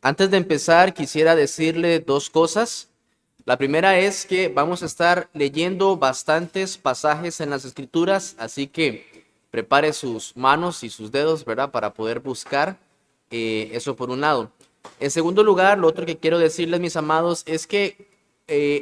Antes de empezar, quisiera decirle dos cosas. La primera es que vamos a estar leyendo bastantes pasajes en las Escrituras, así que prepare sus manos y sus dedos, ¿verdad? Para poder buscar eso por un lado. En segundo lugar, lo otro que quiero decirles, mis amados, es que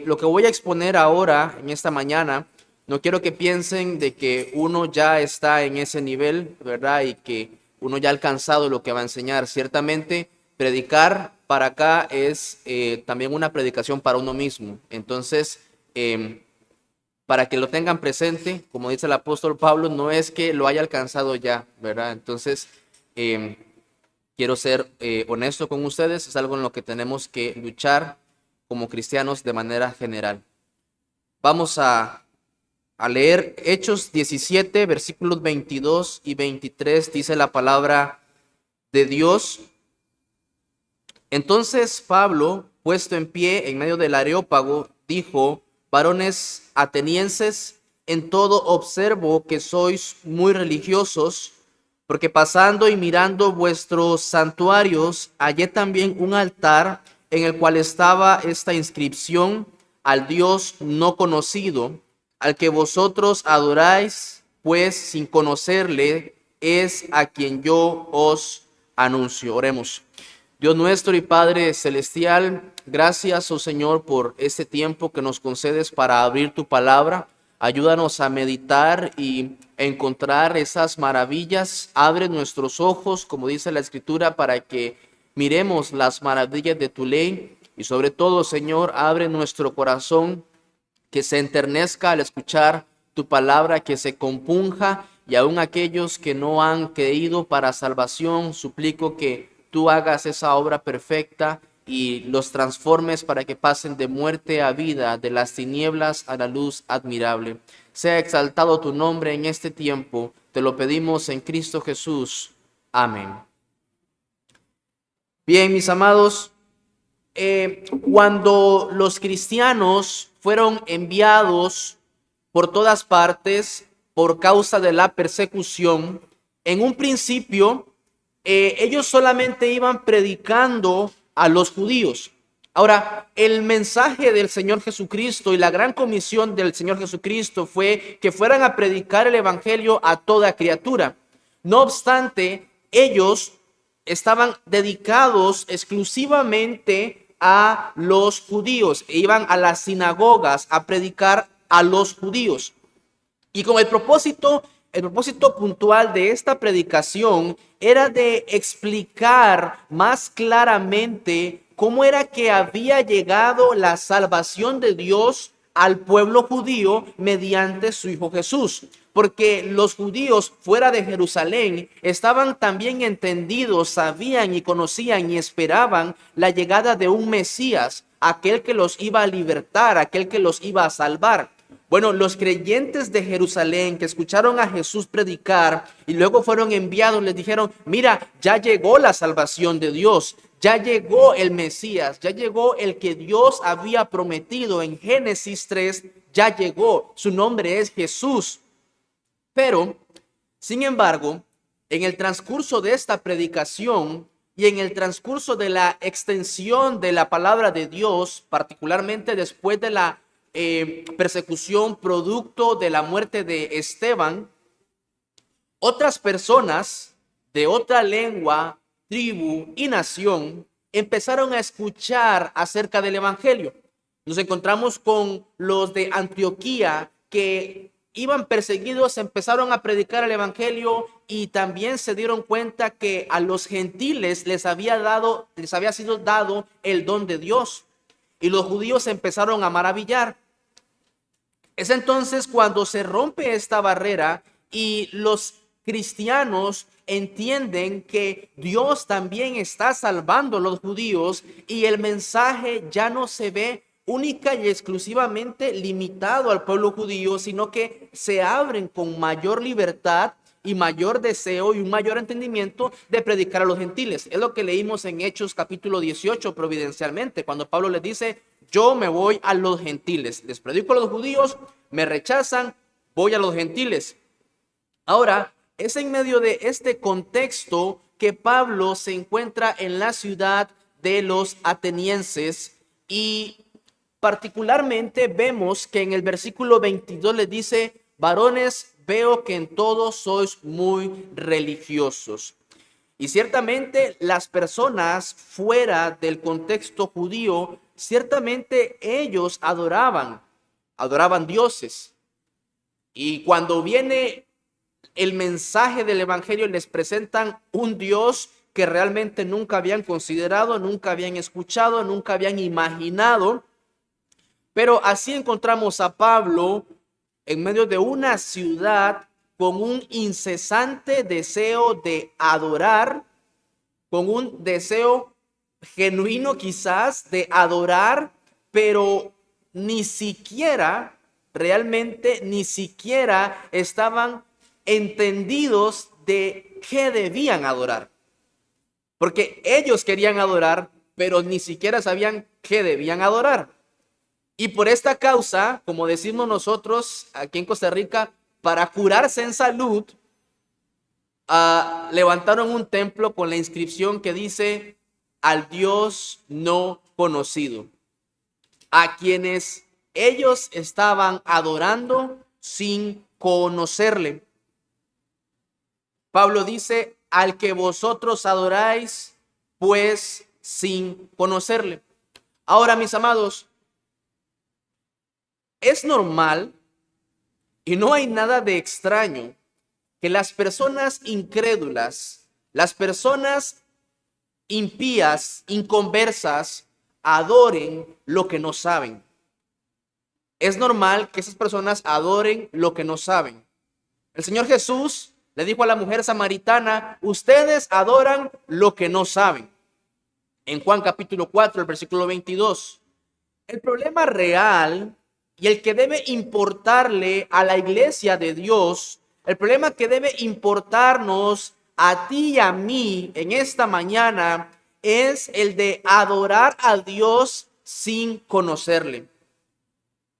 lo que voy a exponer ahora, en esta mañana, no quiero que piensen de que uno ya está en ese nivel, ¿verdad? Y que uno ya ha alcanzado lo que va a enseñar. Ciertamente, predicar para acá es también una predicación para uno mismo. Entonces, para que lo tengan presente, como dice el apóstol Pablo, no es que lo haya alcanzado ya, ¿verdad? Entonces, eh, quiero ser honesto con ustedes, es algo en lo que tenemos que luchar como cristianos de manera general. Vamos a leer Hechos 17, versículos 22 y 23, dice la palabra de Dios. Entonces Pablo, puesto en pie en medio del Areópago, dijo: varones atenienses, en todo observo que sois muy religiosos, porque pasando y mirando vuestros santuarios, hallé también un altar en el cual estaba esta inscripción: al Dios no conocido, al que vosotros adoráis, pues sin conocerle, es a quien yo os anuncio. Oremos. Dios nuestro y Padre celestial, gracias, oh Señor, por este tiempo que nos concedes para abrir tu palabra. Ayúdanos a meditar y encontrar esas maravillas. Abre nuestros ojos, como dice la Escritura, para que miremos las maravillas de tu ley. Y sobre todo, Señor, abre nuestro corazón, que se enternezca al escuchar tu palabra, que se compunja, y aun aquellos que no han creído para salvación, suplico que tú hagas esa obra perfecta y los transformes para que pasen de muerte a vida, de las tinieblas a la luz admirable. Sea exaltado tu nombre en este tiempo, te lo pedimos en Cristo Jesús. Amén. Bien, mis amados, cuando los cristianos fueron enviados por todas partes por causa de la persecución, en un principio ellos solamente iban predicando a los judíos. Ahora, el mensaje del Señor Jesucristo y la gran comisión del Señor Jesucristo fue que fueran a predicar el evangelio a toda criatura. No obstante, ellos estaban dedicados exclusivamente a los judíos e iban a las sinagogas a predicar a los judíos. Y con el propósito puntual de esta predicación era de explicar más claramente cómo era que había llegado la salvación de Dios al pueblo judío mediante su Hijo Jesús. Porque los judíos fuera de Jerusalén estaban también entendidos, sabían y conocían y esperaban la llegada de un Mesías, aquel que los iba a libertar, aquel que los iba a salvar. Bueno, los creyentes de Jerusalén que escucharon a Jesús predicar y luego fueron enviados, les dijeron: mira, ya llegó la salvación de Dios, ya llegó el Mesías, ya llegó el que Dios había prometido en Génesis 3, ya llegó, su nombre es Jesús. Pero, sin embargo, en el transcurso de esta predicación y en el transcurso de la extensión de la palabra de Dios, particularmente después de la persecución producto de la muerte de Esteban, otras personas de otra lengua, tribu y nación empezaron a escuchar acerca del evangelio. Nos encontramos con los de Antioquía que iban perseguidos, empezaron a predicar el evangelio y también se dieron cuenta que a los gentiles les había sido dado el don de Dios, y los judíos se empezaron a maravillar. Es entonces cuando se rompe esta barrera y los cristianos entienden que Dios también está salvando a los judíos, y el mensaje ya no se ve única y exclusivamente limitado al pueblo judío, sino que se abren con mayor libertad y mayor deseo y un mayor entendimiento de predicar a los gentiles. Es lo que leímos en Hechos capítulo 18 providencialmente, cuando Pablo les dice: yo me voy a los gentiles, les predico a los judíos, me rechazan, voy a los gentiles. Ahora, es en medio de este contexto que Pablo se encuentra en la ciudad de los atenienses, y particularmente vemos que en el versículo 22 les dice: varones, veo que en todo sois muy religiosos. Y ciertamente las personas fuera del contexto judío, ciertamente ellos adoraban dioses. Y cuando viene el mensaje del evangelio, les presentan un Dios que realmente nunca habían considerado, nunca habían escuchado, nunca habían imaginado. Pero así encontramos a Pablo en medio de una ciudad con un incesante deseo de adorar, con un deseo genuino quizás de adorar, pero ni siquiera, realmente ni siquiera estaban entendidos de qué debían adorar. Porque ellos querían adorar, pero ni siquiera sabían qué debían adorar. Y por esta causa, como decimos nosotros aquí en Costa Rica, para curarse en salud, levantaron un templo con la inscripción que dice: al Dios no conocido, a quienes ellos estaban adorando sin conocerle. Pablo dice: al que vosotros adoráis, pues sin conocerle. Ahora, mis amados, es normal y no hay nada de extraño que las personas incrédulas, las personas impías, inconversas, adoren lo que no saben. Es normal que esas personas adoren lo que no saben. El Señor Jesús le dijo a la mujer samaritana: ustedes adoran lo que no saben. En Juan capítulo 4, el versículo 22. El problema real y el que debe importarle a la iglesia de Dios, el problema que debe importarnos a ti y a mí en esta mañana, es el de adorar a Dios sin conocerle.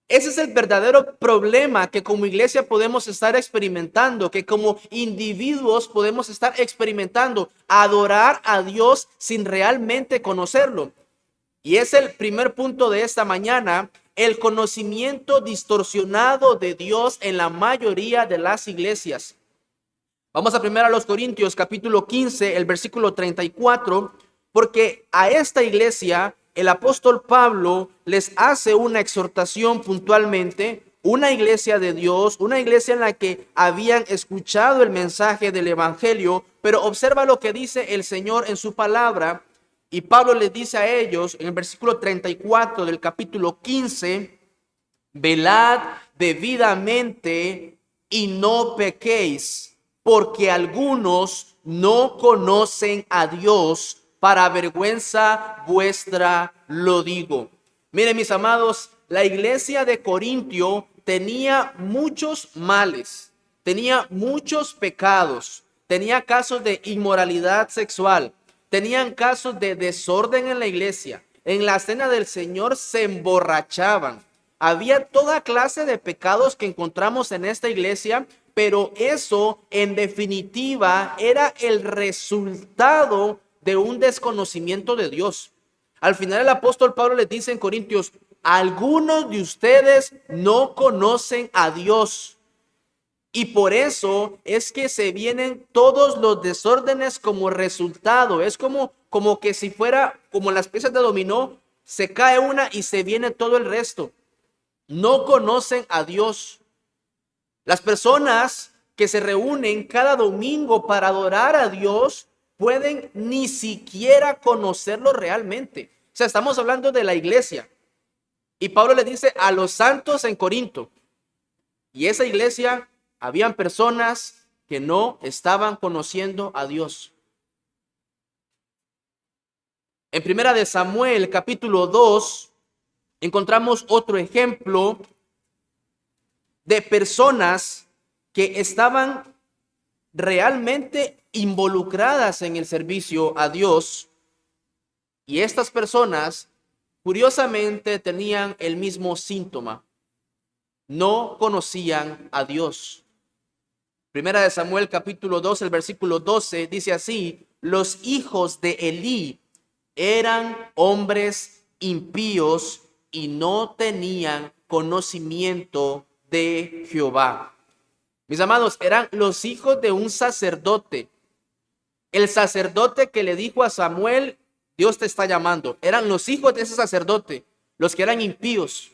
Ese es el verdadero problema que como iglesia podemos estar experimentando, que como individuos podemos estar experimentando: adorar a Dios sin realmente conocerlo. Y es el primer punto de esta mañana: el conocimiento distorsionado de Dios en la mayoría de las iglesias. Vamos a 1 Corintios capítulo 15, el versículo 34, porque a esta iglesia el apóstol Pablo les hace una exhortación puntualmente, una iglesia de Dios, una iglesia en la que habían escuchado el mensaje del evangelio, pero observa lo que dice el Señor en su palabra. Y Pablo les dice a ellos en el versículo 34 del capítulo 15: velad debidamente y no pequéis, porque algunos no conocen a Dios, para vergüenza vuestra lo digo. Miren, mis amados, la iglesia de Corintio tenía muchos males, tenía muchos pecados, tenía casos de inmoralidad sexual, tenían casos de desorden en la iglesia. En la cena del Señor se emborrachaban. Había toda clase de pecados que encontramos en esta iglesia, pero eso en definitiva era el resultado de un desconocimiento de Dios. Al final el apóstol Pablo les dice en Corintios: algunos de ustedes no conocen a Dios. Y por eso es que se vienen todos los desórdenes como resultado. Es como que si fuera como las piezas de dominó, se cae una y se viene todo el resto. No conocen a Dios. Las personas que se reúnen cada domingo para adorar a Dios pueden ni siquiera conocerlo realmente. O sea, estamos hablando de la iglesia. Y Pablo le dice a los santos en Corinto. Y esa iglesia, habían personas que no estaban conociendo a Dios. En 1 Samuel capítulo 2 encontramos otro ejemplo de personas que estaban realmente involucradas en el servicio a Dios, y estas personas curiosamente tenían el mismo síntoma: no conocían a Dios. 1 Samuel capítulo 2, el versículo 12 dice así: los hijos de Elí Eran hombres impíos y no tenían conocimiento de Jehová. Mis amados, eran los hijos de un sacerdote. El sacerdote que le dijo a Samuel, Dios te está llamando. Eran los hijos de ese sacerdote, los que eran impíos.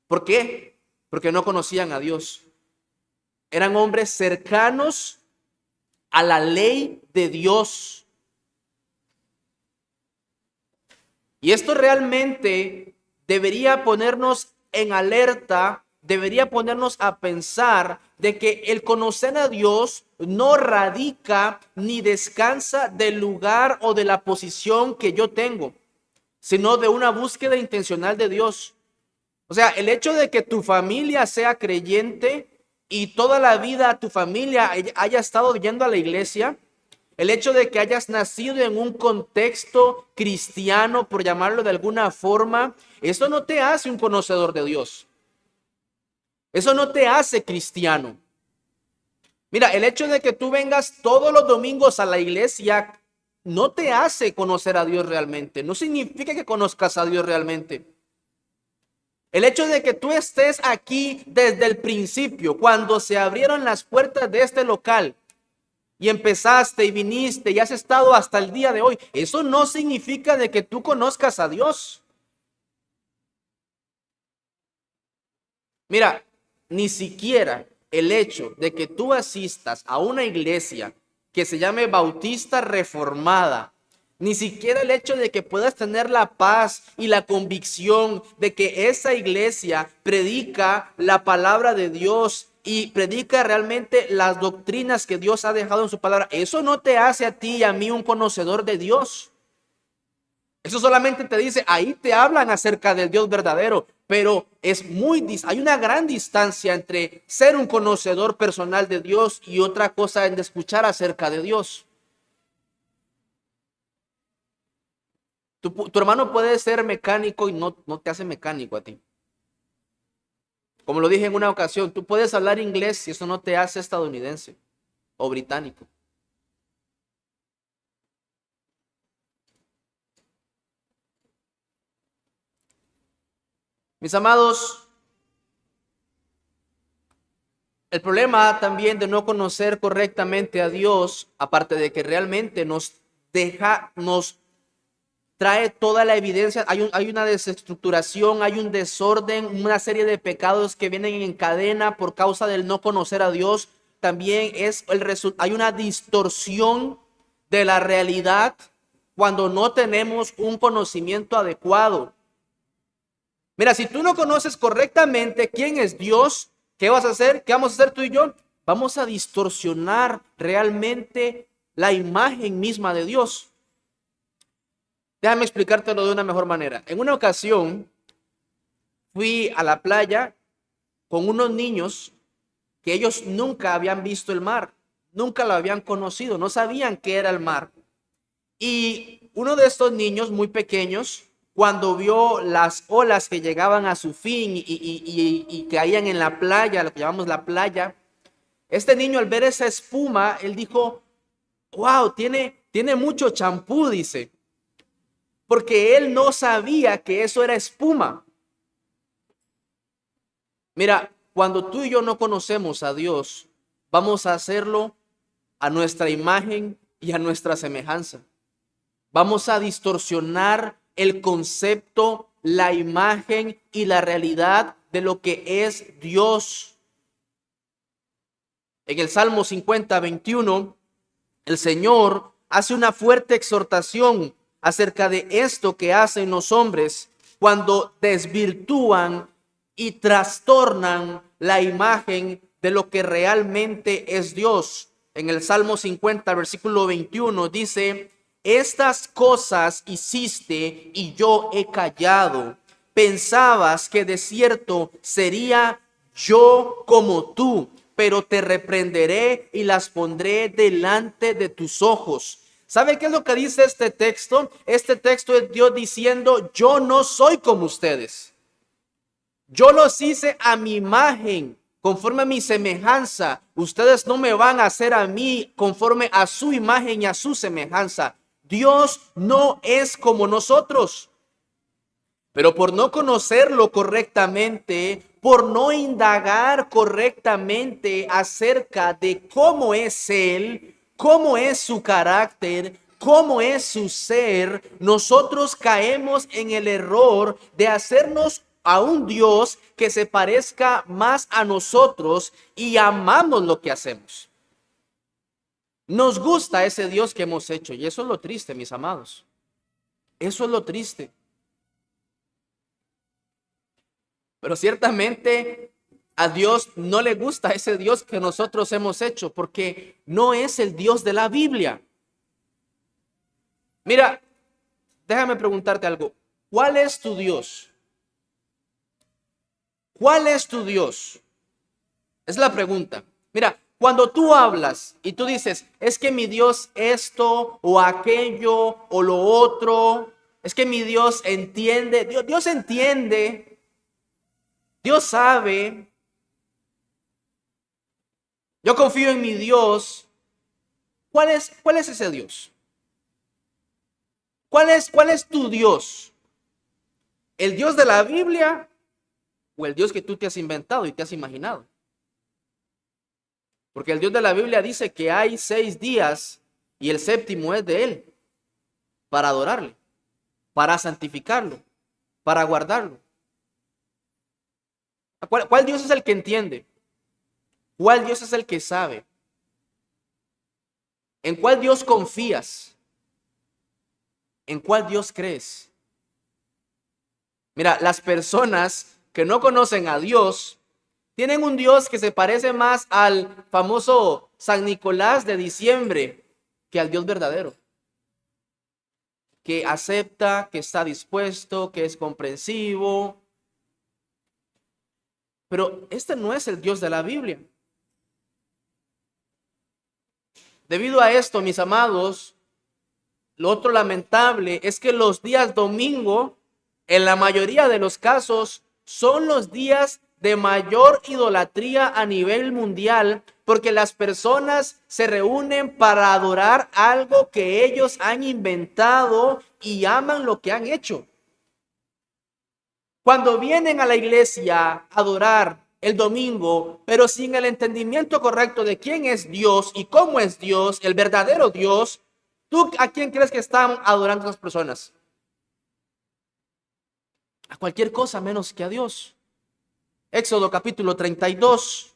¿Por qué? Porque no conocían a Dios. Eran hombres cercanos a la ley de Dios. Y esto realmente debería ponernos en alerta, debería ponernos a pensar de que el conocer a Dios no radica ni descansa del lugar o de la posición que yo tengo, sino de una búsqueda intencional de Dios. O sea, el hecho de que tu familia sea creyente y toda la vida tu familia haya estado yendo a la iglesia, el hecho de que hayas nacido en un contexto cristiano, por llamarlo de alguna forma, eso no te hace un conocedor de Dios. Eso no te hace cristiano. Mira, el hecho de que tú vengas todos los domingos a la iglesia no te hace conocer a Dios realmente. No significa que conozcas a Dios realmente. El hecho de que tú estés aquí desde el principio, cuando se abrieron las puertas de este local, y empezaste y viniste y has estado hasta el día de hoy, eso no significa de que tú conozcas a Dios. Mira, ni siquiera el hecho de que tú asistas a una iglesia que se llame Bautista Reformada, ni siquiera el hecho de que puedas tener la paz y la convicción de que esa iglesia predica la palabra de Dios y predica realmente las doctrinas que Dios ha dejado en su palabra, eso no te hace a ti y a mí un conocedor de Dios. Eso solamente te dice, ahí te hablan acerca del Dios verdadero, pero hay una gran distancia entre ser un conocedor personal de Dios y otra cosa en escuchar acerca de Dios. Tu hermano puede ser mecánico y no te hace mecánico a ti. Como lo dije en una ocasión, tú puedes hablar inglés y eso no te hace estadounidense o británico. Mis amados, el problema también de no conocer correctamente a Dios, aparte de que realmente nos trae toda la evidencia, hay una desestructuración, hay un desorden, una serie de pecados que vienen en cadena por causa del no conocer a Dios. También hay una distorsión de la realidad cuando no tenemos un conocimiento adecuado. Mira, si tú no conoces correctamente quién es Dios, ¿qué vas a hacer? ¿Qué vamos a hacer tú y yo? Vamos a distorsionar realmente la imagen misma de Dios. Déjame explicártelo de una mejor manera. En una ocasión fui a la playa con unos niños que ellos nunca habían visto el mar, nunca lo habían conocido, no sabían qué era el mar. Y uno de estos niños muy pequeños, cuando vio las olas que llegaban a su fin y caían en la playa, lo que llamamos la playa, este niño al ver esa espuma, él dijo, wow, tiene mucho champú, dice. Porque él no sabía que eso era espuma. Mira, cuando tú y yo no conocemos a Dios, vamos a hacerlo a nuestra imagen y a nuestra semejanza. Vamos a distorsionar el concepto, la imagen y la realidad de lo que es Dios. En el Salmo 50, 21, el Señor hace una fuerte exhortación acerca de esto que hacen los hombres cuando desvirtúan y trastornan la imagen de lo que realmente es Dios. En el Salmo 50, versículo 21 dice, estas cosas hiciste y yo he callado. Pensabas que de cierto sería yo como tú, pero te reprenderé y las pondré delante de tus ojos. ¿Sabe qué es lo que dice este texto? Este texto es Dios diciendo, yo no soy como ustedes. Yo los hice a mi imagen, conforme a mi semejanza. Ustedes no me van a hacer a mí conforme a su imagen y a su semejanza. Dios no es como nosotros. Pero por no conocerlo correctamente, por no indagar correctamente acerca de cómo es Él, cómo es su carácter, cómo es su ser, nosotros caemos en el error de hacernos a un Dios que se parezca más a nosotros y amamos lo que hacemos. Nos gusta ese Dios que hemos hecho y eso es lo triste, mis amados. Eso es lo triste. Pero ciertamente a Dios no le gusta ese Dios que nosotros hemos hecho, porque no es el Dios de la Biblia. Mira, déjame preguntarte algo. ¿Cuál es tu Dios? ¿Cuál es tu Dios? Es la pregunta. Mira, cuando tú hablas y tú dices, es que mi Dios esto o aquello o lo otro, es que mi Dios entiende, Dios entiende, Dios sabe, yo confío en mi Dios. ¿Cuál es ese Dios? ¿Cuál es tu Dios? ¿El Dios de la Biblia o el Dios que tú te has inventado y te has imaginado? Porque el Dios de la Biblia dice que hay 6 días y el séptimo es de Él, para adorarle, para santificarlo, para guardarlo. ¿Cuál Dios es el que entiende? ¿Cuál Dios es el que sabe? ¿En cuál Dios confías? ¿En cuál Dios crees? Mira, las personas que no conocen a Dios tienen un Dios que se parece más al famoso San Nicolás de diciembre que al Dios verdadero, que acepta, que está dispuesto, que es comprensivo. Pero este no es el Dios de la Biblia. Debido a esto, mis amados, lo otro lamentable es que los días domingo, en la mayoría de los casos, son los días de mayor idolatría a nivel mundial, porque las personas se reúnen para adorar algo que ellos han inventado y aman lo que han hecho. Cuando vienen a la iglesia a adorar el domingo, pero sin el entendimiento correcto de quién es Dios y cómo es Dios, el verdadero Dios, ¿tú a quién crees que están adorando esas personas? A cualquier cosa menos que a Dios. Éxodo capítulo 32.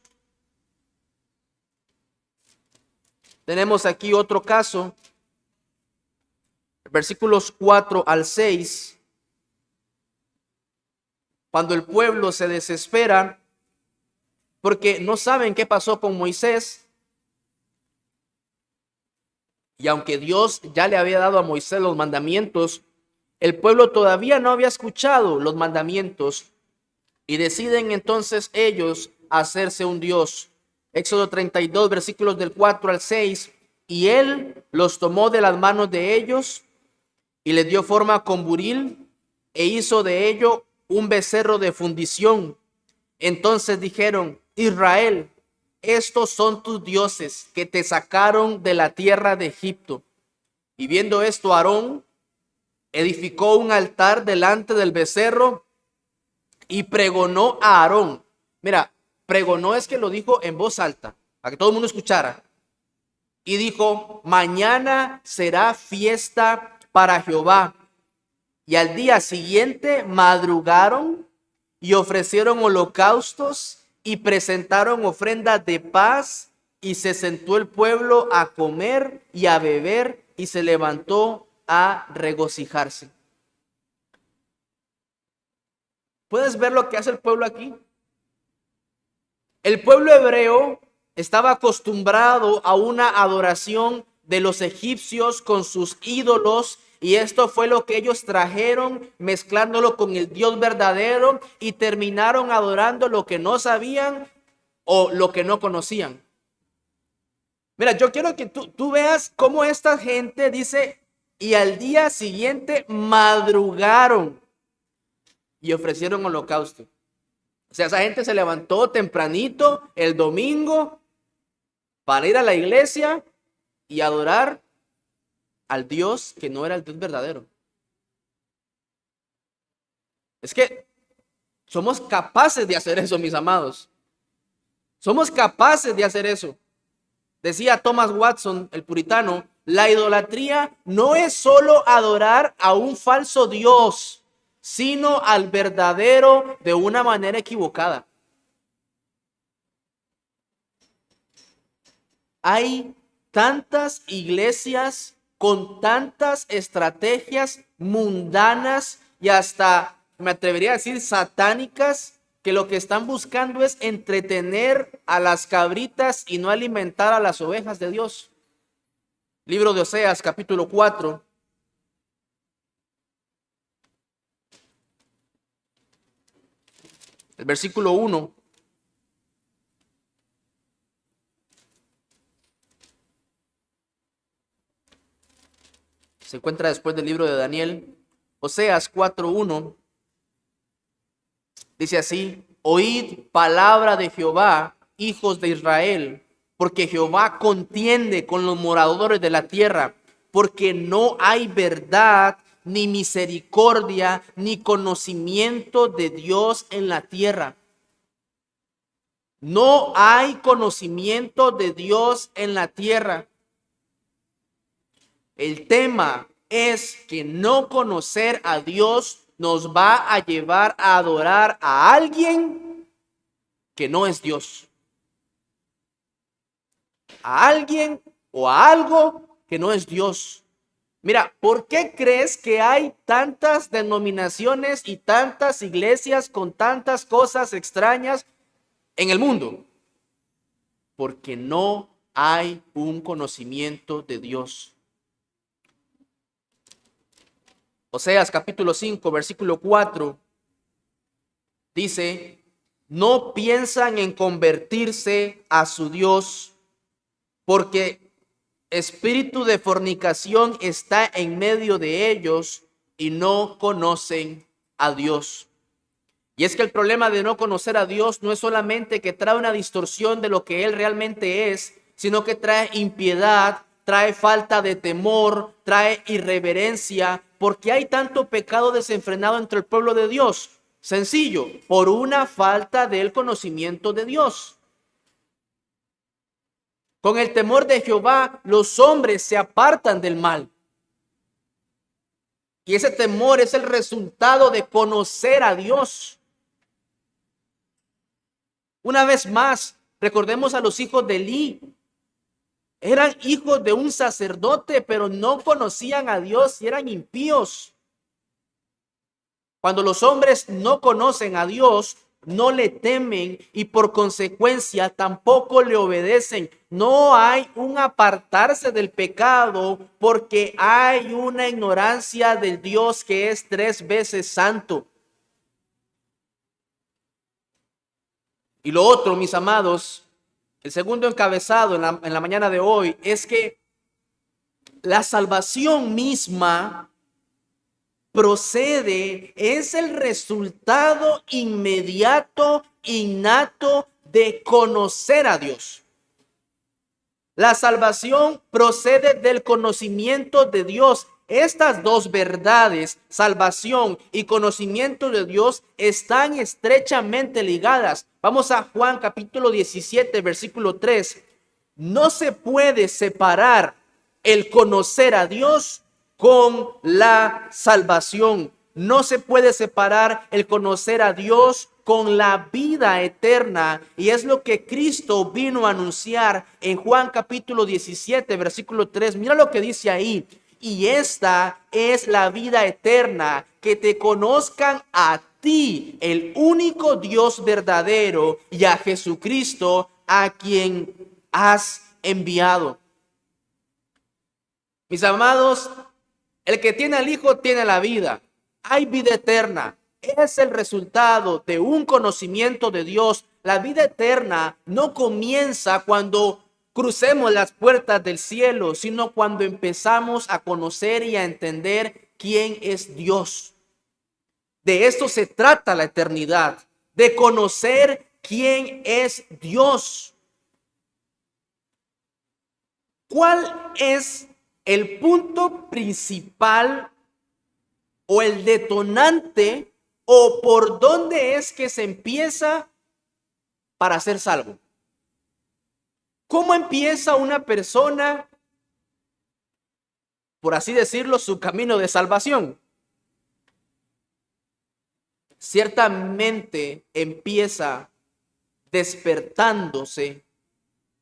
Tenemos aquí otro caso. Versículos 4 al 6. Cuando el pueblo se desespera porque no saben qué pasó con Moisés. Y aunque Dios ya le había dado a Moisés los mandamientos, el pueblo todavía no había escuchado los mandamientos y deciden entonces ellos hacerse un Dios. Éxodo 32, versículos del 4 al 6. Y él los tomó de las manos de ellos y les dio forma con buril e hizo de ello un becerro de fundición. Entonces dijeron: Israel, estos son tus dioses que te sacaron de la tierra de Egipto. Y viendo esto, Aarón edificó un altar delante del becerro y pregonó a Aarón. Mira, pregonó es que lo dijo en voz alta, para que todo el mundo escuchara. Y dijo: mañana será fiesta para Jehová. Y al día siguiente madrugaron y ofrecieron holocaustos y presentaron ofrendas de paz, y se sentó el pueblo a comer y a beber y se levantó a regocijarse. ¿Puedes ver lo que hace el pueblo aquí? El pueblo hebreo estaba acostumbrado a una adoración de los egipcios con sus ídolos, y esto fue lo que ellos trajeron, mezclándolo con el Dios verdadero, y terminaron adorando lo que no sabían o lo que no conocían. Mira, yo quiero que tú veas cómo esta gente dice: y al día siguiente madrugaron y ofrecieron holocausto. O sea, esa gente se levantó tempranito el domingo para ir a la iglesia y adorar al Dios que no era el Dios verdadero. Es que somos capaces de hacer eso, mis amados. Somos capaces de hacer eso. Decía Thomas Watson, el puritano, la idolatría no es solo adorar a un falso Dios, sino al verdadero de una manera equivocada. Hay tantas iglesias con tantas estrategias mundanas y hasta, me atrevería a decir, satánicas, que lo que están buscando es entretener a las cabritas y no alimentar a las ovejas de Dios. Libro de Oseas, capítulo 4. El versículo 1. Se encuentra después del libro de Daniel. Oseas 4:1. Dice así: oíd palabra de Jehová, hijos de Israel, porque Jehová contiende con los moradores de la tierra, porque no hay verdad, ni misericordia, ni conocimiento de Dios en la tierra. No hay conocimiento de Dios en la tierra. El tema es que no conocer a Dios nos va a llevar a adorar a alguien que no es Dios. A alguien o a algo que no es Dios. Mira, ¿por qué crees que hay tantas denominaciones y tantas iglesias con tantas cosas extrañas en el mundo? Porque no hay un conocimiento de Dios. Oseas capítulo 5, versículo 4, dice: no piensan en convertirse a su Dios, porque espíritu de fornicación está en medio de ellos y no conocen a Dios. Y es que el problema de no conocer a Dios no es solamente que trae una distorsión de lo que Él realmente es, sino que trae impiedad, trae falta de temor, trae irreverencia. ¿Por qué hay tanto pecado desenfrenado entre el pueblo de Dios? Sencillo, por una falta del conocimiento de Dios. Con el temor de Jehová, los hombres se apartan del mal. Y ese temor es el resultado de conocer a Dios. Una vez más, recordemos a los hijos de Elí. Eran hijos de un sacerdote, pero no conocían a Dios y eran impíos. Cuando los hombres no conocen a Dios, no le temen y por consecuencia tampoco le obedecen. No hay un apartarse del pecado porque hay una ignorancia del Dios que es 3 veces santo. Y lo otro, mis amados, el segundo encabezado en la mañana de hoy es que la salvación misma procede, es el resultado inmediato, innato de conocer a Dios. La salvación procede del conocimiento de Dios. Estas dos verdades, salvación y conocimiento de Dios, están estrechamente ligadas. Vamos a Juan capítulo 17, versículo 3. No se puede separar el conocer a Dios con la salvación. No se puede separar el conocer a Dios con la vida eterna. Y es lo que Cristo vino a anunciar en Juan capítulo 17, versículo 3. Mira lo que dice ahí. Y esta es la vida eterna, que te conozcan a ti, el único Dios verdadero, y a Jesucristo, a quien has enviado. Mis amados, el que tiene al Hijo tiene la vida. Hay vida eterna. Es el resultado de un conocimiento de Dios. La vida eterna no comienza cuando crucemos las puertas del cielo, sino cuando empezamos a conocer y a entender quién es Dios. De esto se trata la eternidad, de conocer quién es Dios. ¿Cuál es el punto principal o el detonante o por dónde es que se empieza para ser salvo. ¿Cómo empieza una persona, por así decirlo, su camino de salvación? Ciertamente empieza despertándose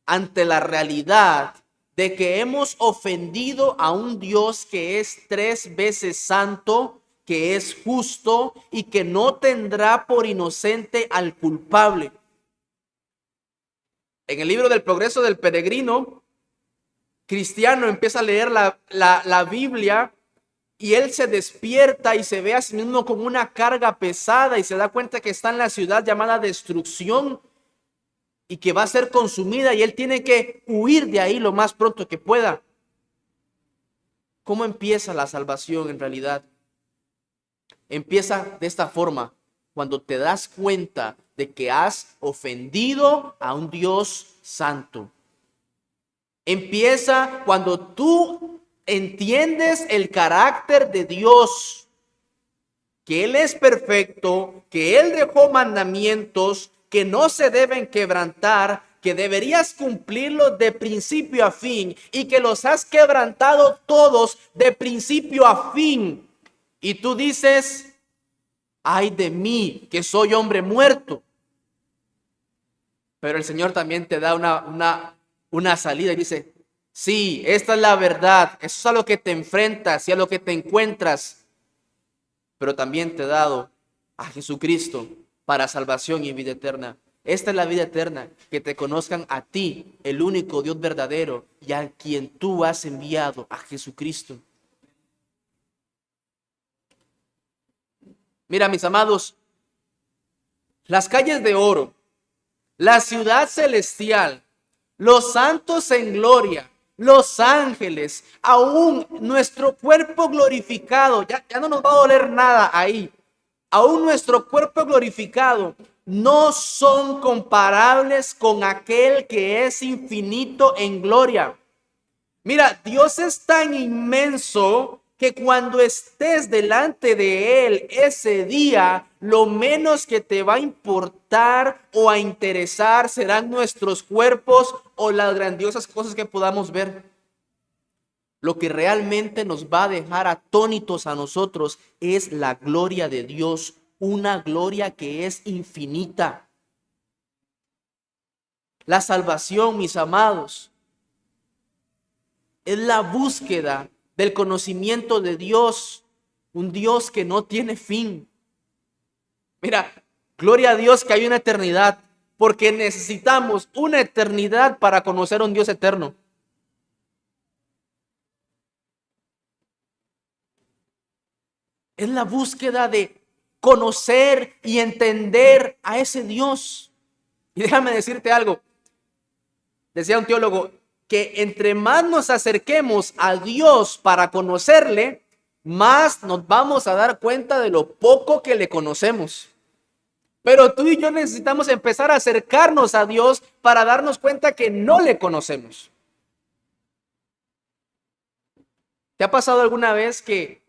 ante la realidad de que hemos ofendido a un Dios que es 3 veces santo, que es justo y que no tendrá por inocente al culpable. En el libro del Progreso del Peregrino, Cristiano empieza a leer la Biblia y él se despierta y se ve a sí mismo con una carga pesada y se da cuenta que está en la ciudad llamada destrucción y que va a ser consumida y él tiene que huir de ahí lo más pronto que pueda. ¿Cómo empieza la salvación en realidad? Empieza de esta forma, cuando te das cuenta de que has ofendido a un Dios santo. Empieza cuando tú entiendes el carácter de Dios, que Él es perfecto, que Él dejó mandamientos que no se deben quebrantar, que deberías cumplirlos de principio a fin y que los has quebrantado todos de principio a fin. Y tú dices, ay de mí, que soy hombre muerto. Pero el Señor también te da una salida y dice, sí, esta es la verdad, eso es a lo que te enfrentas y a lo que te encuentras, pero también te he dado a Jesucristo para salvación y vida eterna. Esta es la vida eterna, que te conozcan a ti, el único Dios verdadero, y a quien tú has enviado, a Jesucristo. Mira, mis amados, las calles de oro, la ciudad celestial, los santos en gloria, los ángeles, aún nuestro cuerpo glorificado, ya no nos va a doler nada ahí. Aún nuestro cuerpo glorificado no son comparables con aquel que es infinito en gloria. Mira, Dios es tan inmenso que cuando estés delante de Él ese día, lo menos que te va a importar o a interesar serán nuestros cuerpos o las grandiosas cosas que podamos ver. Lo que realmente nos va a dejar atónitos a nosotros es la gloria de Dios, una gloria que es infinita. La salvación, mis amados, es la búsqueda del conocimiento de Dios, un Dios que no tiene fin. Mira, gloria a Dios que hay una eternidad, porque necesitamos una eternidad para conocer a un Dios eterno. Es la búsqueda de conocer y entender a ese Dios. Y déjame decirte algo. Decía un teólogo que entre más nos acerquemos a Dios para conocerle, más nos vamos a dar cuenta de lo poco que le conocemos. Pero tú y yo necesitamos empezar a acercarnos a Dios para darnos cuenta que no le conocemos. ¿Te ha pasado alguna vez que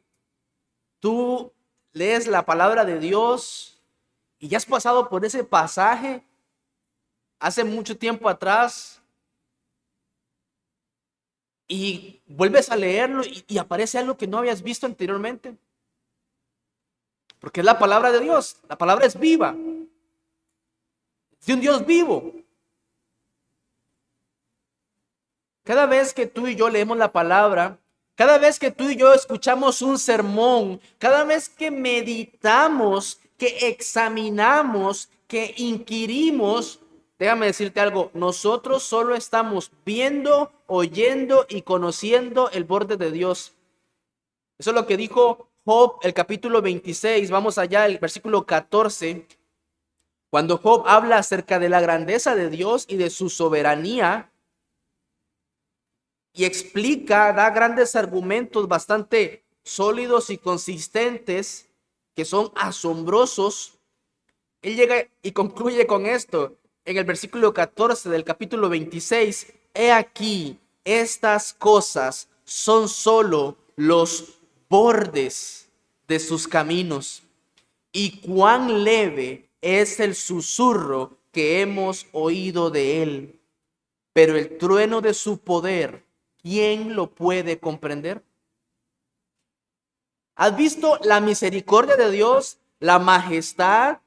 tú lees la palabra de Dios y ya has pasado por ese pasaje hace mucho tiempo atrás y vuelves a leerlo y aparece algo que no habías visto anteriormente? Porque es la palabra de Dios, la palabra es viva, es de un Dios vivo. Cada vez que tú y yo leemos la palabra, cada vez que tú y yo escuchamos un sermón, cada vez que meditamos, que examinamos, que inquirimos, déjame decirte algo, nosotros solo estamos viendo, oyendo y conociendo el borde de Dios. Eso es lo que dijo Job, el capítulo 26, vamos allá, el versículo 14, cuando Job habla acerca de la grandeza de Dios y de su soberanía, y explica, da grandes argumentos bastante sólidos y consistentes que son asombrosos. Él llega y concluye con esto en el versículo 14 del capítulo 26. He aquí, estas cosas son solo los bordes de sus caminos, y cuán leve es el susurro que hemos oído de él. Pero el trueno de su poder, ¿quién lo puede comprender? ¿Has visto la misericordia de Dios, la majestad?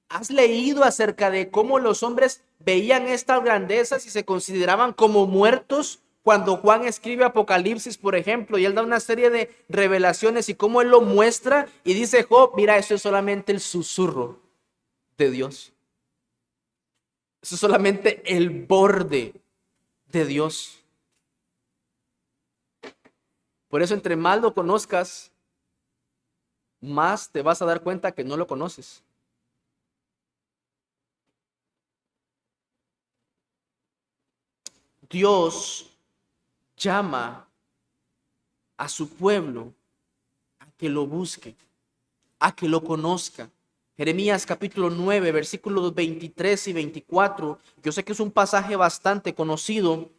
¿Has leído acerca de cómo los hombres veían estas grandezas y se consideraban como muertos? Cuando Juan escribe Apocalipsis, por ejemplo, y él da una serie de revelaciones y cómo él lo muestra y dice: Job, mira, eso es solamente el susurro de Dios. Eso es solamente el borde de Dios. Por eso, entre más lo conozcas, más te vas a dar cuenta que no lo conoces. Dios llama a su pueblo a que lo busque, a que lo conozca. Jeremías capítulo 9, versículos 23 y 24. Yo sé que es un pasaje bastante conocido.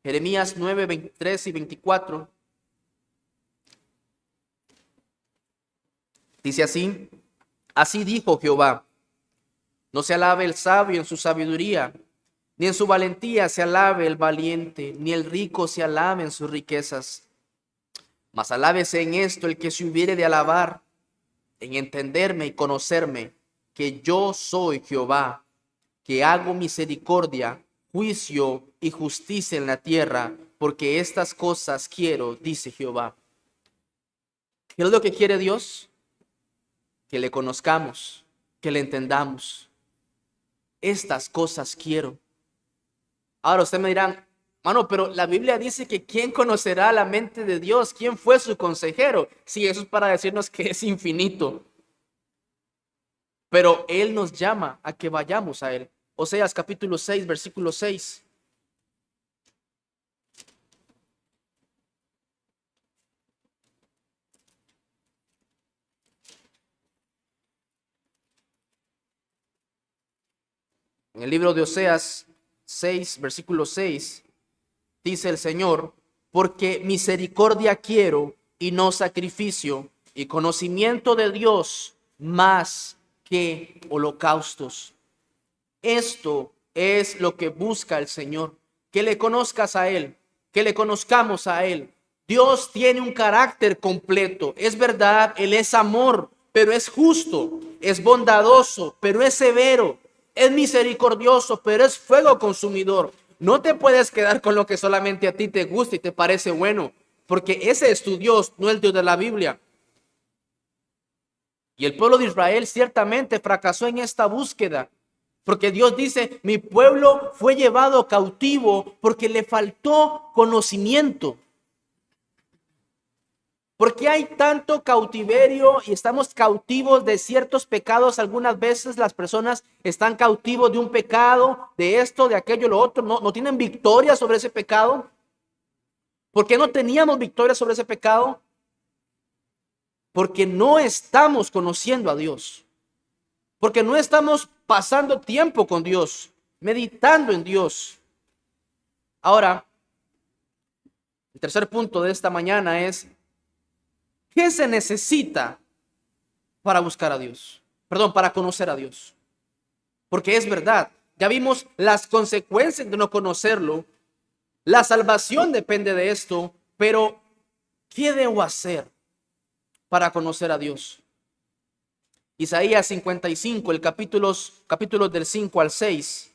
Jeremías 9, 23 y 24. Dice así: así dijo Jehová, no se alabe el sabio en su sabiduría, ni en su valentía se alabe el valiente, ni el rico se alabe en sus riquezas. Mas alábese en esto el que se hubiere de alabar, en entenderme y conocerme, que yo soy Jehová, que hago misericordia, juicio y justicia en la tierra, porque estas cosas quiero, dice Jehová. ¿Qué es lo que quiere Dios? Que le conozcamos, que le entendamos. Estas cosas quiero. Ahora usted me dirán: mano, pero la Biblia dice que ¿quién conocerá la mente de Dios? ¿Quién fue su consejero? Sí, eso es para decirnos que es infinito. Pero Él nos llama a que vayamos a Él. Oseas capítulo 6, versículo 6. En el libro de Oseas 6, versículo 6, dice el Señor: porque misericordia quiero y no sacrificio, y conocimiento de Dios más que holocaustos. Esto es lo que busca el Señor, que le conozcas a Él, que le conozcamos a Él. Dios tiene un carácter completo. Es verdad, Él es amor, pero es justo, es bondadoso, pero es severo, es misericordioso, pero es fuego consumidor. No te puedes quedar con lo que solamente a ti te gusta y te parece bueno, porque ese es tu Dios, no el Dios de la Biblia. Y el pueblo de Israel ciertamente fracasó en esta búsqueda, porque Dios dice: mi pueblo fue llevado cautivo porque le faltó conocimiento. Porque hay tanto cautiverio y estamos cautivos de ciertos pecados. Algunas veces las personas están cautivos de un pecado, de esto, de aquello, lo otro. No tienen victoria sobre ese pecado. ¿Por qué no teníamos victoria sobre ese pecado? Porque no estamos conociendo a Dios. Porque no estamos pasando tiempo con Dios, meditando en Dios. Ahora, el tercer punto de esta mañana es: ¿qué se necesita para buscar a Dios? Perdón, para conocer a Dios. Porque es verdad, ya vimos las consecuencias de no conocerlo. La salvación depende de esto, pero ¿qué debo hacer para conocer a Dios? Isaías 55, el capítulos del 5 al 6.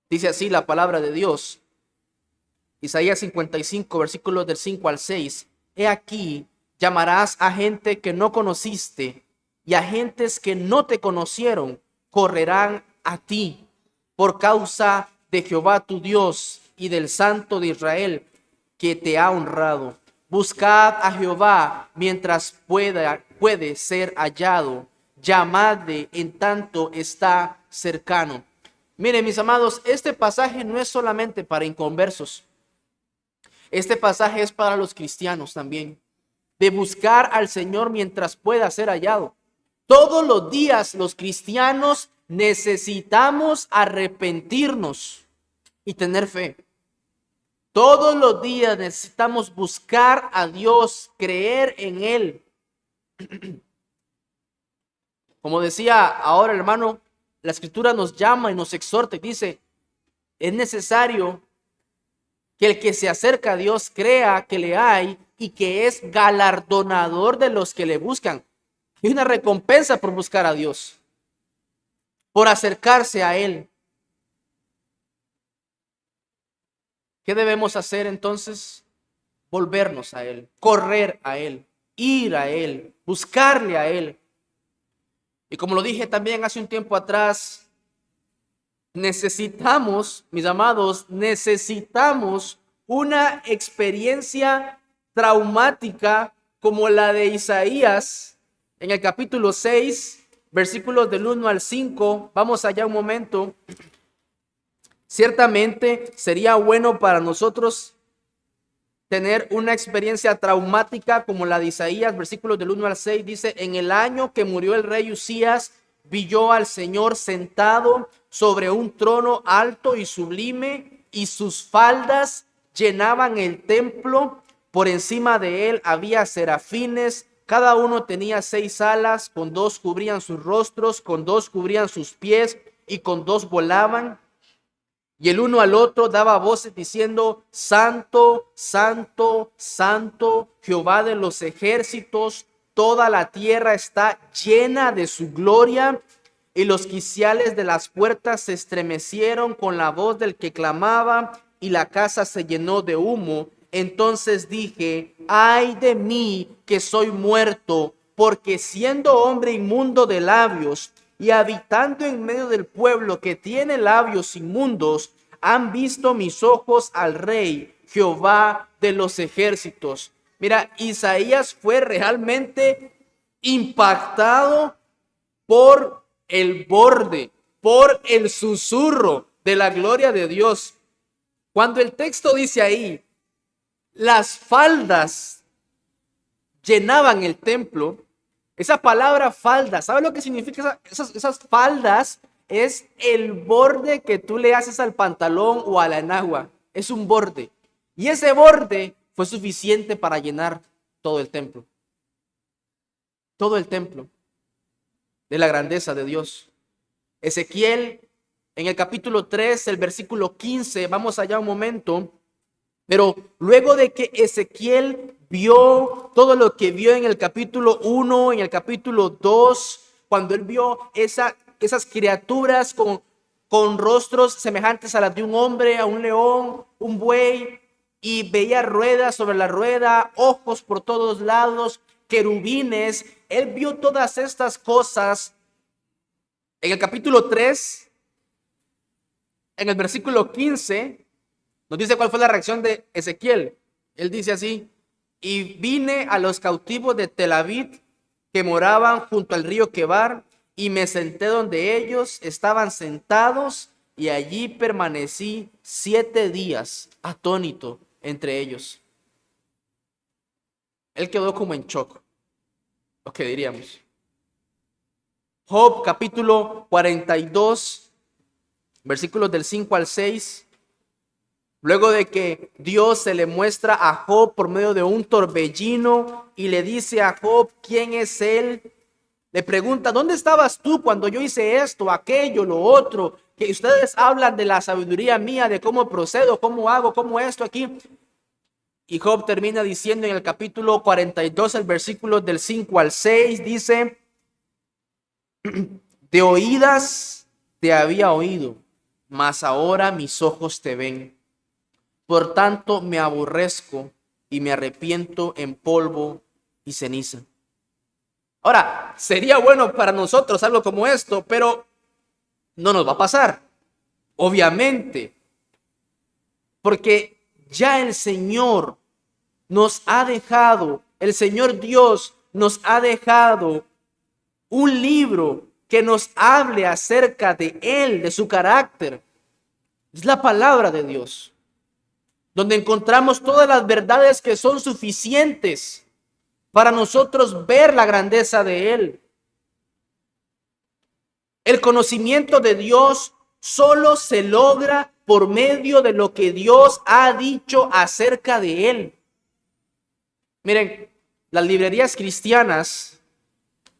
Dice así la palabra de Dios. Isaías 55, versículos del 5 al 6. He aquí, llamarás a gente que no conociste, y a gentes que no te conocieron correrán a ti por causa de Jehová tu Dios y del Santo de Israel que te ha honrado. Buscad a Jehová mientras puede ser hallado. Llamadle en tanto está cercano. Miren, mis amados, este pasaje no es solamente para inconversos. Este pasaje es para los cristianos también. de buscar al Señor mientras pueda ser hallado. Todos los días los cristianos necesitamos arrepentirnos y tener fe. Todos los días necesitamos buscar a Dios, creer en Él. Como decía ahora el hermano, la Escritura nos llama y nos exhorta y dice, es necesario que el que se acerca a Dios crea que le hay y que es galardonador de los que le buscan. Hay una recompensa por buscar a Dios, por acercarse a Él. ¿Qué debemos hacer entonces? Volvernos a Él, correr a Él, ir a Él, buscarle a Él. Y como lo dije también hace un tiempo atrás, necesitamos, mis amados, necesitamos una experiencia traumática como la de Isaías en el capítulo 6, versículos del 1 al 5. Vamos allá un momento. Ciertamente sería bueno para nosotros tener una experiencia traumática como la de Isaías, versículos del 1 al 6, dice, en el año que murió el rey Usías, vi yo al Señor sentado sobre un trono alto y sublime, y sus faldas llenaban el templo. Por encima de él había serafines, cada uno tenía 6 alas, con 2 cubrían sus rostros, con 2 cubrían sus pies, y con 2 volaban. Y el uno al otro daba voces diciendo, Santo, Santo, Santo, Jehová de los ejércitos, toda la tierra está llena de su gloria. Y los quiciales de las puertas se estremecieron con la voz del que clamaba, y la casa se llenó de humo. Entonces dije, ay de mí que soy muerto, porque siendo hombre inmundo de labios, y habitando en medio del pueblo que tiene labios inmundos, han visto mis ojos al Rey, Jehová de los ejércitos. Mira, Isaías fue realmente impactado por el borde, por el susurro de la gloria de Dios. Cuando el texto dice ahí, las faldas llenaban el templo, esa palabra falda, ¿sabes lo que significa esas faldas? Es el borde que tú le haces al pantalón o a la enagua. Es un borde. Y ese borde fue suficiente para llenar todo el templo. Todo el templo de la grandeza de Dios. Ezequiel, en el capítulo 3, el versículo 15, vamos allá un momento. Pero luego de que Ezequiel vio todo lo que vio en el capítulo 1, en el capítulo 2, cuando él vio esas criaturas con rostros semejantes a las de un hombre, a un león, un buey, y veía ruedas sobre la rueda, ojos por todos lados, querubines, él vio todas estas cosas. En el capítulo 3, en el versículo 15, nos dice cuál fue la reacción de Ezequiel. Él dice así, y vine a los cautivos de Tel Aviv que moraban junto al río Quebar, y me senté donde ellos estaban sentados, y allí permanecí 7 días atónito entre ellos. Él quedó como en shock, lo que diríamos. Job capítulo 42, versículos del 5 al 6. Luego de que Dios se le muestra a Job por medio de un torbellino y le dice a Job quién es él, le pregunta, ¿dónde estabas tú cuando yo hice esto, aquello, lo otro? Que ustedes hablan de la sabiduría mía, de cómo procedo, cómo hago, cómo esto aquí. Y Job termina diciendo en el capítulo 42, el versículo del 5 al 6, dice, de oídas te había oído, mas ahora mis ojos te ven. Por tanto me aborrezco y me arrepiento en polvo y ceniza. Ahora, sería bueno para nosotros algo como esto, pero no nos va a pasar, obviamente, porque ya el Señor nos ha dejado, el Señor Dios nos ha dejado un libro que nos hable acerca de Él, de su carácter. Es la palabra de Dios, donde encontramos todas las verdades que son suficientes para nosotros ver la grandeza de Él. El conocimiento de Dios solo se logra por medio de lo que Dios ha dicho acerca de Él. Miren, las librerías cristianas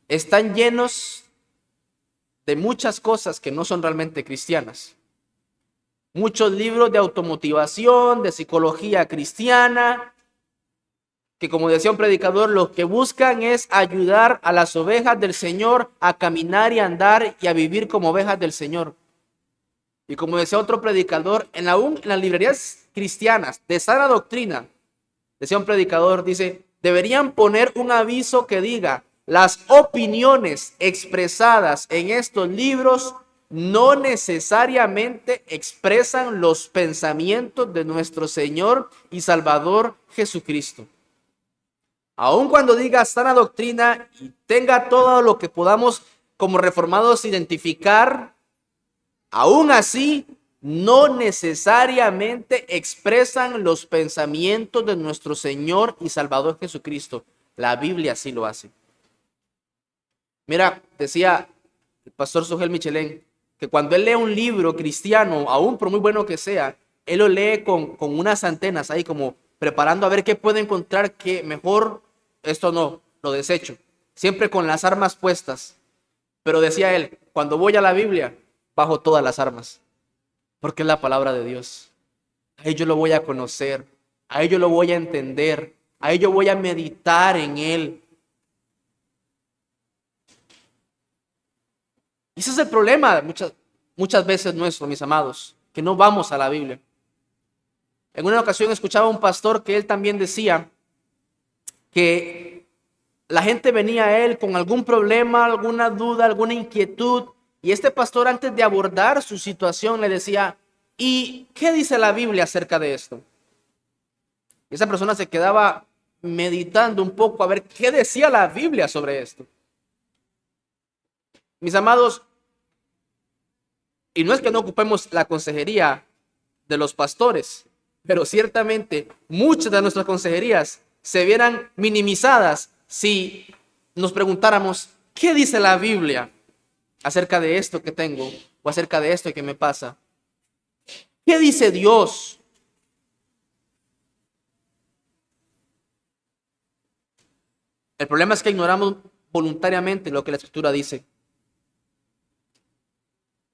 están llenos de muchas cosas que no son realmente cristianas. Muchos libros de automotivación, de psicología cristiana, que como decía un predicador, lo que buscan es ayudar a las ovejas del Señor a caminar y andar y a vivir como ovejas del Señor. Y como decía otro predicador, en las librerías cristianas de sana doctrina, decía un predicador, dice, deberían poner un aviso que diga, las opiniones expresadas en estos libros no necesariamente expresan los pensamientos de nuestro Señor y Salvador Jesucristo. Aun cuando diga sana doctrina y tenga todo lo que podamos como reformados identificar, aún así no necesariamente expresan los pensamientos de nuestro Señor y Salvador Jesucristo. La Biblia sí lo hace. Mira, decía el pastor Sugel Michelén, que cuando él lee un libro cristiano, aún por muy bueno que sea, él lo lee con unas antenas ahí como preparando a ver qué puede encontrar, que mejor esto no, lo desecho. Siempre con las armas puestas. Pero decía él, cuando voy a la Biblia, bajo todas las armas. Porque es la palabra de Dios. Ahí yo lo voy a conocer. Ahí yo lo voy a entender. Ahí yo voy a meditar en él. Y ese es el problema muchas veces nuestro, mis amados, que no vamos a la Biblia. En una ocasión escuchaba a un pastor que él también decía que la gente venía a él con algún problema, alguna duda, alguna inquietud, y este pastor, antes de abordar su situación, le decía, ¿y qué dice la Biblia acerca de esto? Y esa persona se quedaba meditando un poco a ver qué decía la Biblia sobre esto. Mis amados, y no es que no ocupemos la consejería de los pastores, pero ciertamente muchas de nuestras consejerías se vieran minimizadas si nos preguntáramos, ¿qué dice la Biblia acerca de esto que tengo o acerca de esto que me pasa? ¿Qué dice Dios? El problema es que ignoramos voluntariamente lo que la Escritura dice.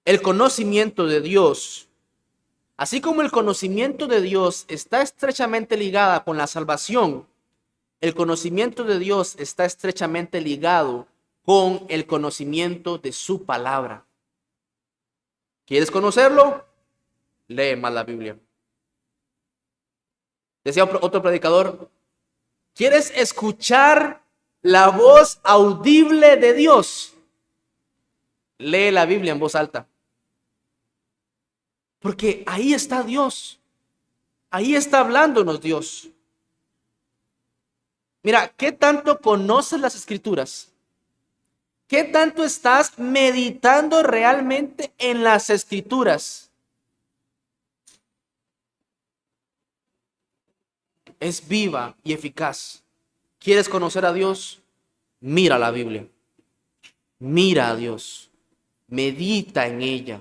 El conocimiento de Dios, así como el conocimiento de Dios está estrechamente ligada con la salvación, el conocimiento de Dios está estrechamente ligado con el conocimiento de su palabra. ¿Quieres conocerlo? Lee más la Biblia. Decía otro predicador, ¿quieres escuchar la voz audible de Dios? Lee la Biblia en voz alta. Porque ahí está Dios. Ahí está hablándonos Dios. Mira, ¿qué tanto conoces las Escrituras? ¿Qué tanto estás meditando realmente en las Escrituras? Es viva y eficaz. ¿Quieres conocer a Dios? Mira la Biblia. Mira a Dios. Medita en ella.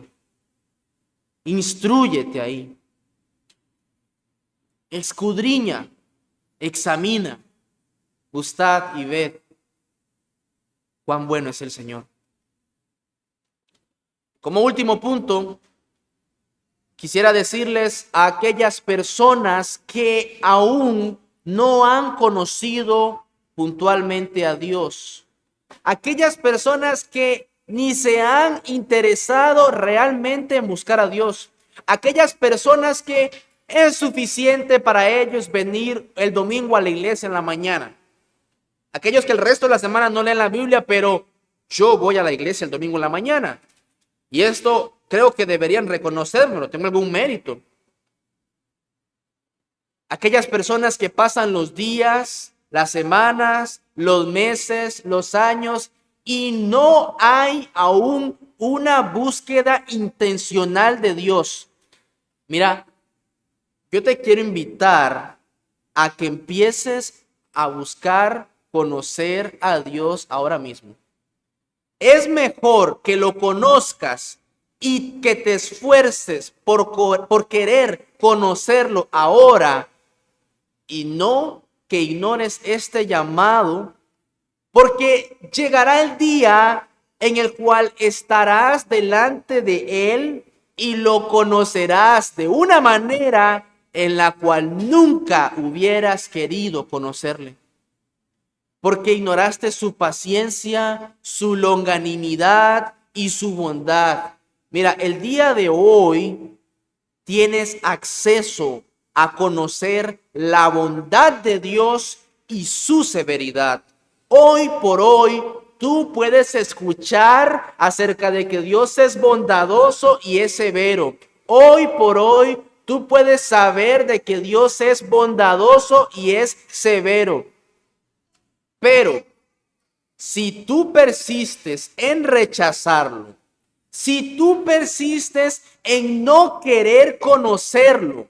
Instrúyete ahí. Escudriña. Examina. Gustad y ved cuán bueno es el Señor. Como último punto, quisiera decirles a aquellas personas que aún no han conocido puntualmente a Dios, aquellas personas que ni se han interesado realmente en buscar a Dios, aquellas personas que es suficiente para ellos venir el domingo a la iglesia en la mañana, aquellos que el resto de la semana no leen la Biblia, pero yo voy a la iglesia el domingo en la mañana. Y esto creo que deberían reconocérmelo, tengo algún mérito. Aquellas personas que pasan los días, las semanas, los meses, los años y no hay aún una búsqueda intencional de Dios. Mira, yo te quiero invitar a que empieces a buscar conocer a Dios ahora mismo. Es mejor que lo conozcas y que te esfuerces por querer conocerlo ahora y no que ignores este llamado, porque llegará el día en el cual estarás delante de Él y lo conocerás de una manera en la cual nunca hubieras querido conocerle. Porque ignoraste su paciencia, su longanimidad y su bondad. Mira, el día de hoy tienes acceso a conocer la bondad de Dios y su severidad. Hoy por hoy, tú puedes escuchar acerca de que Dios es bondadoso y es severo. Hoy por hoy, tú puedes saber de que Dios es bondadoso y es severo. Pero si tú persistes en rechazarlo, si tú persistes en no querer conocerlo,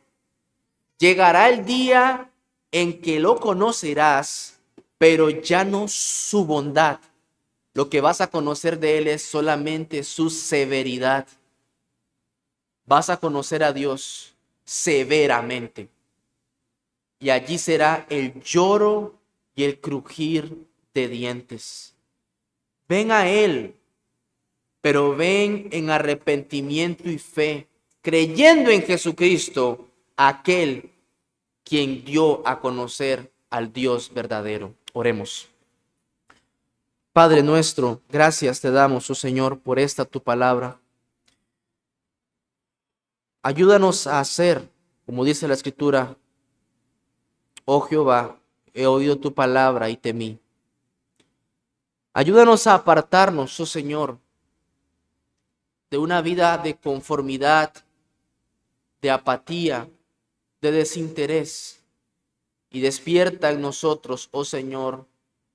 llegará el día en que lo conocerás, pero ya no su bondad. Lo que vas a conocer de Él es solamente su severidad. Vas a conocer a Dios severamente. Y allí será el lloro y el crujir de dientes. Ven a Él, pero ven en arrepentimiento y fe, creyendo en Jesucristo, aquel quien dio a conocer al Dios verdadero. Oremos. Padre nuestro, gracias te damos, oh Señor, por esta tu palabra. Ayúdanos a hacer, como dice la Escritura, oh Jehová, he oído tu palabra y temí. Ayúdanos a apartarnos, oh Señor, de una vida de conformidad, de apatía, de desinterés. Y despierta en nosotros, oh Señor,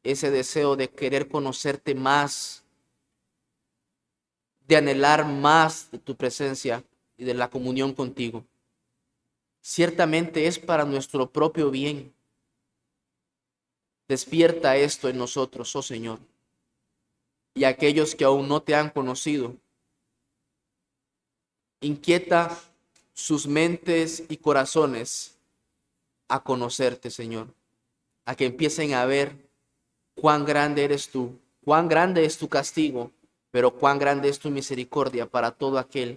ese deseo de querer conocerte más, de anhelar más de tu presencia y de la comunión contigo. Ciertamente es para nuestro propio bien. Despierta esto en nosotros, oh Señor. Y aquellos que aún no te han conocido, inquieta sus mentes y corazones a conocerte, Señor. A que empiecen a ver cuán grande eres tú, cuán grande es tu castigo, pero cuán grande es tu misericordia para todo aquel